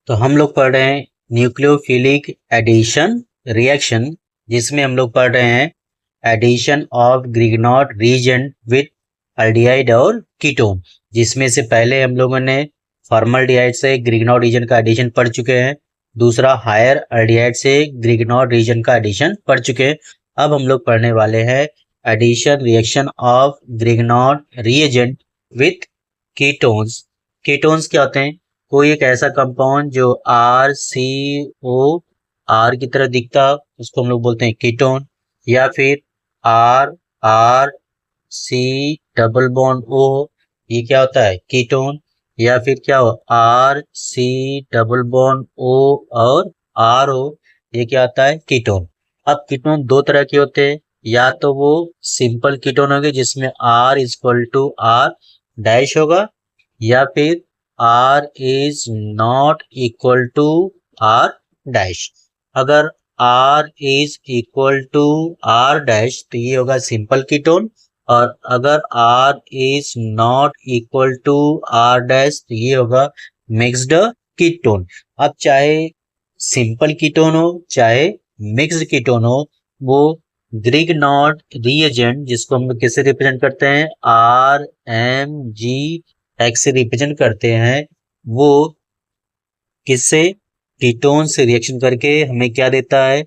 तो हम लोग पढ़ रहे हैं न्यूक्लियोफिलिक एडिशन रिएक्शन, जिसमें हम लोग पढ़ रहे हैं addition of Grignard reagent with aldehyde और कीटोन। जिसमें से पहले हम लोगों ने फॉर्मल्डिहाइड से ग्रिग्नॉट रीजन का एडिशन पढ़ चुके हैं, दूसरा हायर एल्डिहाइड से ग्रिग्नॉट रीजन का एडिशन पढ़ चुके हैं। अब हम लोग पढ़ने वाले हैं addition reaction of Grignard reagent with ketones. Ketones क्या होते हैं? कोई एक ऐसा कंपाउंड जो RCO आर की तरह दिखता, उसको हम लोग बोलते हैं कीटोन, या फिर RC डबल बॉन्ड O, ये क्या होता है? कीटोन। या फिर क्या हो RC डबल बॉन्ड O और RO, ये क्या होता है? कीटोन। अब कीटोन दो तरह के होते हैं, या तो वो सिंपल कीटोन होंगे जिसमें R equal to R dash होगा, या फिर R is not equal to R dash. अगर R is equal to R dash तो ये होगा सिंपल कीटोन, और अगर R is not equal to R dash तो ये होगा मिक्स्ड कीटोन। अब चाहे सिंपल कीटोन हो चाहे मिक्स्ड कीटोन हो, वो ग्रिग्नॉट रिएजेंट, जिसको हम लोग किससे रिप्रेजेंट करते हैं? RMgX से रिप्रेजेंट करते हैं, वो किससे? कीटोन से रिएक्शन करके हमें क्या देता है?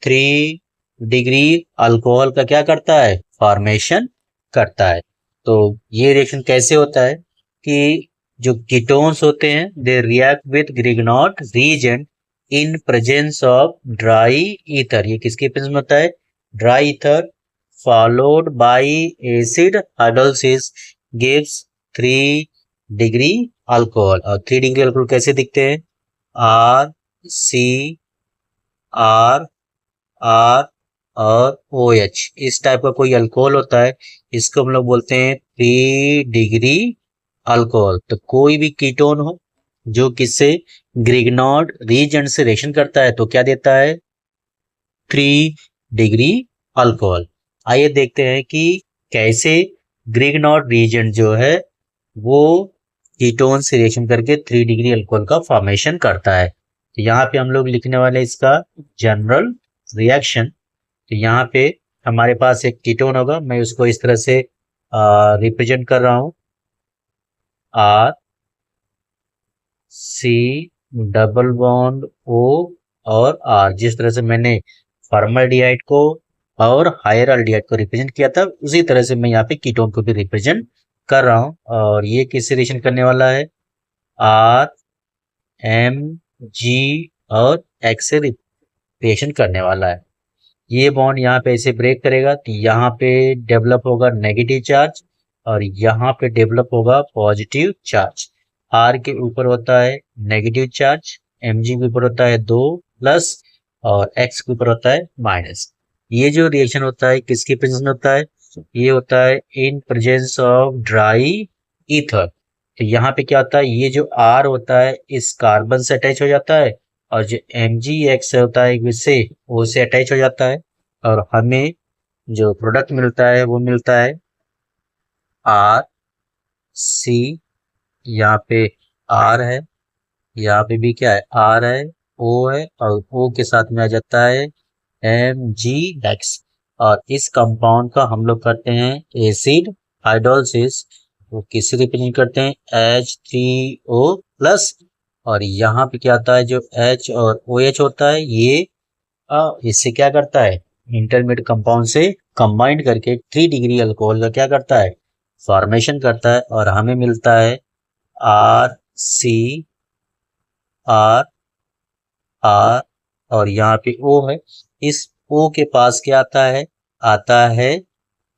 3 डिग्री अल्कोहल का क्या करता है? फॉर्मेशन करता है। तो ये रिएक्शन कैसे होता है कि जो कीटोन्स होते हैं they react with Grignard reagent in presence of dry ether. ये किसके प्रेजेंस में होता है? Dry ether followed by acid hydrolysis gives 3 degree alcohol. और 3 डिग्री अल्कोहल कैसे दिखते हैं? RCR R और OH, इस टाइप का कोई अल्कोहल होता है, इसको हम लोग बोलते हैं 3 डिग्री अल्कोहल। तो कोई भी कीटोन हो जो किससे? ग्रिग्नॉट रीजेंट से रिएक्शन करता है तो क्या देता है? 3 डिग्री अल्कोहल। आइए देखते हैं कि कैसे ग्रिग्नॉट रीजेंट जो है वो कीटोन से रिएक्शन करके 3 डिग्री अल्कोहल का फॉर्मेशन करता है। तो यहाँ पे हम लोग लिखने वाले इसका जनरल रिएक्शन। तो यहाँ पे हमारे पास एक कीटोन होगा, मैं उसको इस तरह से रिप्रेजेंट कर रहा हूँ, RC डबल बॉन्ड O और R। जिस तरह से मैंने फॉर्मल्डिहाइड को और हायर एल्डिहाइड को रिप्रेजेंट किया था, उसी तरह से मैं यहाँ पे कीटोन को भी रिप्रेजेंट कर रहा हूँ। और ये किससे रिएक्शन करने वाला है? RMG और X से रिएक्शन करने वाला है। ये बॉन्ड यहाँ पे ऐसे ब्रेक करेगा तो यहाँ पे डेवलप होगा नेगेटिव चार्ज, और यहाँ पे डेवलप होगा पॉजिटिव चार्ज। R के ऊपर होता है नेगेटिव चार्ज, Mg के ऊपर होता है 2+ और X के ऊपर होता है माइनस। ये जो रिएक्शन होता है किसके प्रेजेंस में होता है? ये होता है इन प्रेजेंस ऑफ ड्राई ईथर। तो यहाँ पे क्या होता है? ये जो R होता है इस कार्बन से अटैच हो जाता है, और जो MgX होता है इससे O से अटैच हो जाता है, और हमें जो प्रोडक्ट मिलता है वो मिलता है RC। यहाँ पे R है, यहाँ पे भी क्या है? R है, O है, और O के साथ में आ जाता है MgX। और इस कंपाउंड का हम लोग करते हैं एसिड हाइड्रोलिसिस। वो किससे रिप्रेजेंट करते हैं? H3O+। और यहाँ पे क्या आता है? जो H और OH होता है ये इससे क्या करता है? इंटरमीडिएट कंपाउंड से कंबाइंड करके 3 डिग्री अल्कोहल का क्या करता है? फॉर्मेशन करता है, और हमें मिलता है RCR R, और यहाँ पे O है। इस O के पास क्या आता है? आता है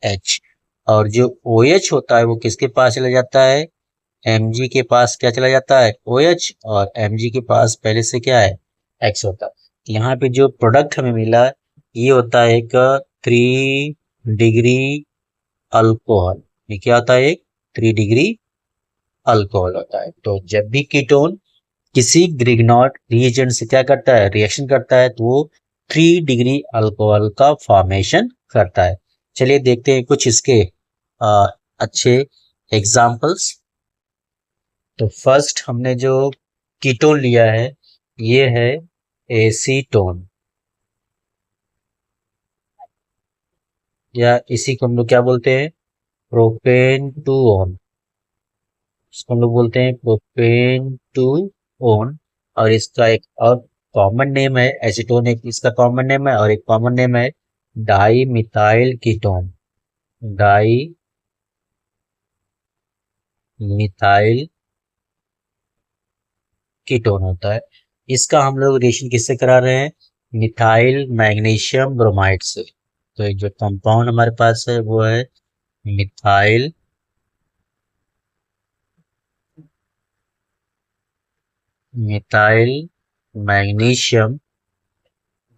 H। और जो OH होता है वो किसके पास चला जाता है? Mg के पास क्या चला जाता है? OH। और Mg के पास पहले से क्या है? X होता है। यहाँ पे जो प्रोडक्ट हमें मिला ये होता है एक 3 डिग्री अल्कोहल। ये क्या होता है? एक 3 डिग्री अल्कोहल होता है। तो जब भी कीटोन किसी ग्रिग्नॉट रिएजेंट से क्या करता है? रिएक्शन करता है, तो वो 3 डिग्री अल्कोहल का फॉर्मेशन करता है। चलिए देखते हैं कुछ इसके अच्छे एग्जाम्पल्स। तो फर्स्ट हमने जो कीटोन लिया है ये है एसीटोन, या इसी को हम लोग क्या बोलते हैं, प्रोपेन टू ओन। इसको हम लोग बोलते हैं प्रोपेन टू ओन। और इसका एक और कॉमन नेम है, एसीटोन एक इसका कॉमन नेम है, और एक कॉमन नेम है di methyl ketone. Di methyl ketone होता है। इसका हम लोग रिएक्शन किससे करा रहे हैं, मिथाइल मैग्नीशियम ब्रोमाइड से। तो एक जो कंपाउंड हमारे पास है वो है मिथाइल मिथाइल मैग्नीशियम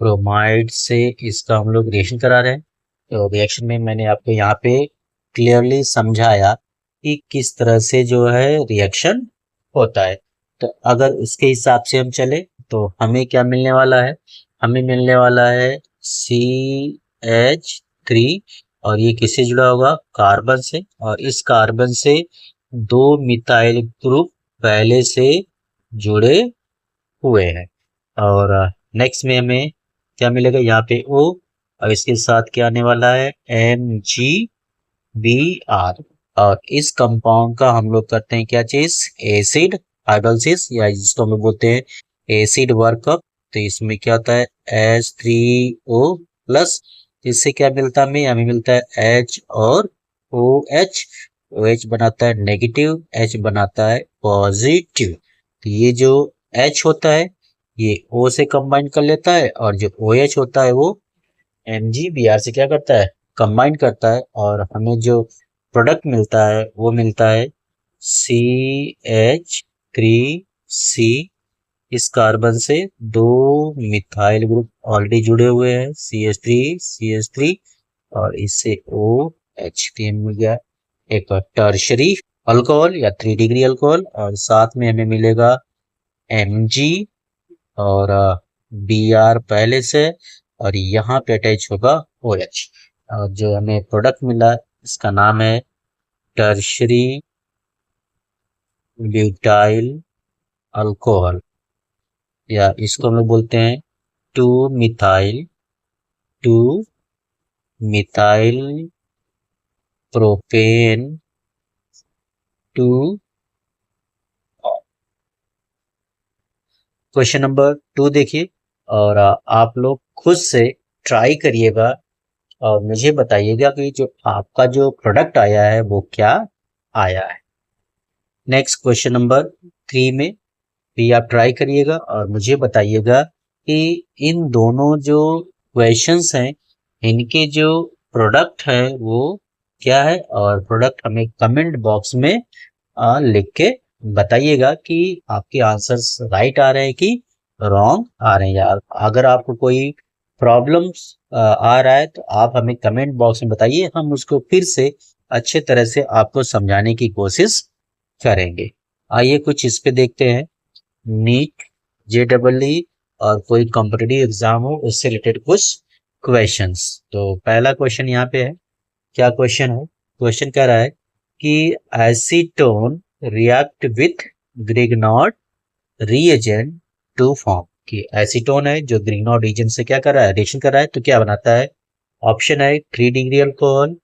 ब्रोमाइड से इसका हम लोग रिएक्शन करा रहे हैं। तो रिएक्शन में मैंने आपको यहाँ पे क्लियरली समझाया कि किस तरह से जो है रिएक्शन होता है। तो अगर उसके हिसाब से हम चले तो हमें क्या मिलने वाला है, हमें मिलने वाला है CH3, और ये किससे जुड़ा होगा, कार्बन से। और इस कार्बन से दो मिथाइल ग्रुप पहले से जुड़े हुए हैं। और नेक्स्ट में हमें क्या मिलेगा, यहाँ पे O, और इसके साथ क्या आने वाला है MgBr। और इस कंपाउंड का हम लोग करते हैं क्या चीज, एसिड हाइड्रोलिसिस, या जिसको हम लोग बोलते हैं एसिड वर्कअप। तो इसमें क्या होता है H3O प्लस, इससे क्या मिलता है हमें, हमें मिलता है H और OH। OH बनाता है नेगेटिव, H बनाता है पॉजिटिव। तो ये जो H होता है ये O से कंबाइन कर लेता है, और जो OH होता है वो MgBr से क्या करता है, कंबाइन करता है, और हमें जो प्रोडक्ट मिलता है वो मिलता है CH3C। इस कार्बन से दो मिथाइल ग्रुप ऑलरेडी जुड़े हुए हैं, CH3 और इससे OH मिल गया एक टर्शरी अल्कोहल या 3 डिग्री अल्कोहल। और साथ में हमें मिलेगा Mg और Br पहले से, और यहाँ पे अटैच होगा OH। और जो हमें प्रोडक्ट मिला इसका नाम है टर्शरी ब्यूटाइल अल्कोहल, या इसको हम लोग बोलते हैं 2 मिथाइल प्रोपेन 2। क्वेश्चन नंबर 2 देखिए, और आप लोग खुद से ट्राई करिएगा और मुझे बताइएगा कि जो आपका जो प्रोडक्ट आया है वो क्या आया है। नेक्स्ट क्वेश्चन नंबर 3 में भी आप ट्राई करिएगा और मुझे बताइएगा कि इन दोनों जो क्वेश्चंस हैं इनके जो प्रोडक्ट है वो क्या है, और प्रोडक्ट हमें कमेंट बॉक्स में लिख के बताइएगा कि आपके आंसर्स राइट आ रहे हैं कि रॉन्ग आ रहे हैं। यार अगर आपको कोई प्रॉब्लम्स आ रहा है तो आप हमें कमेंट बॉक्स में बताइए, हम उसको फिर से अच्छे तरह से आपको समझाने की कोशिश करेंगे। आइए कुछ इस पे देखते हैं, नीट JEE और कोई कॉम्पिटिटिव एग्जाम हो उससे रिलेटेड कुछ क्वेश्चंस। तो पहला क्वेश्चन यहाँ पे है, क्या क्वेश्चन है, क्वेश्चन कह रहा है कि acetone react with Grignard reagent to form, कि एसीटोन है जो ग्रिग्नॉड रीजेंट से क्या कर रहा है, रिएक्शन कर रहा है, तो क्या बनाता है। ऑप्शन है 3 degree alcohol,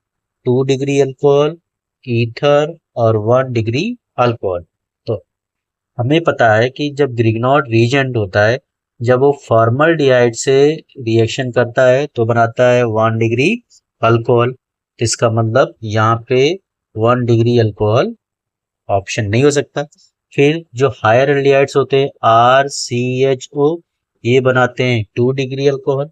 2 degree alcohol, ether और 1 डिग्री अल्कोहल। तो हमें पता है कि जब ग्रिग्नॉड रीजेंट होता है, जब वो फॉर्मल्डिहाइड से रिएक्शन करता है तो बनाता है 1 डिग्री अल्कोहल। इसका मतलब यहाँ पे 1 डिग्री अल्कोहल ऑप्शन नहीं हो सकता। फिर जो हायर एल्डिहाइड्स होते हैं RCHO, ये बनाते हैं 2 डिग्री अल्कोहल,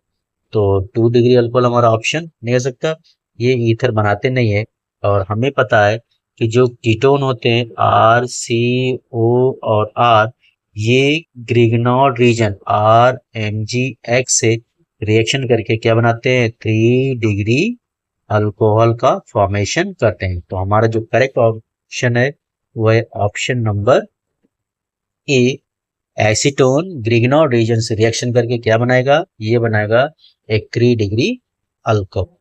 तो 2 डिग्री अल्कोहल हमारा ऑप्शन नहीं हो सकता, ये ईथर बनाते नहीं है। और हमें पता है कि जो कीटोन होते हैं RCO और R, ये ग्रिग्नॉड रीजन RMgX से रिएक्शन करके क्या बनाते हैं 3 डिग्री अल्कोहल का फॉर्मेशन करते हैं। तो हमारा जो करेक्ट ऑप्शन है वो है option number A. Acetone Grignard reagent से रिएक्शन करके क्या बनाएगा, ये बनाएगा एक 3 डिग्री अल्कोहल।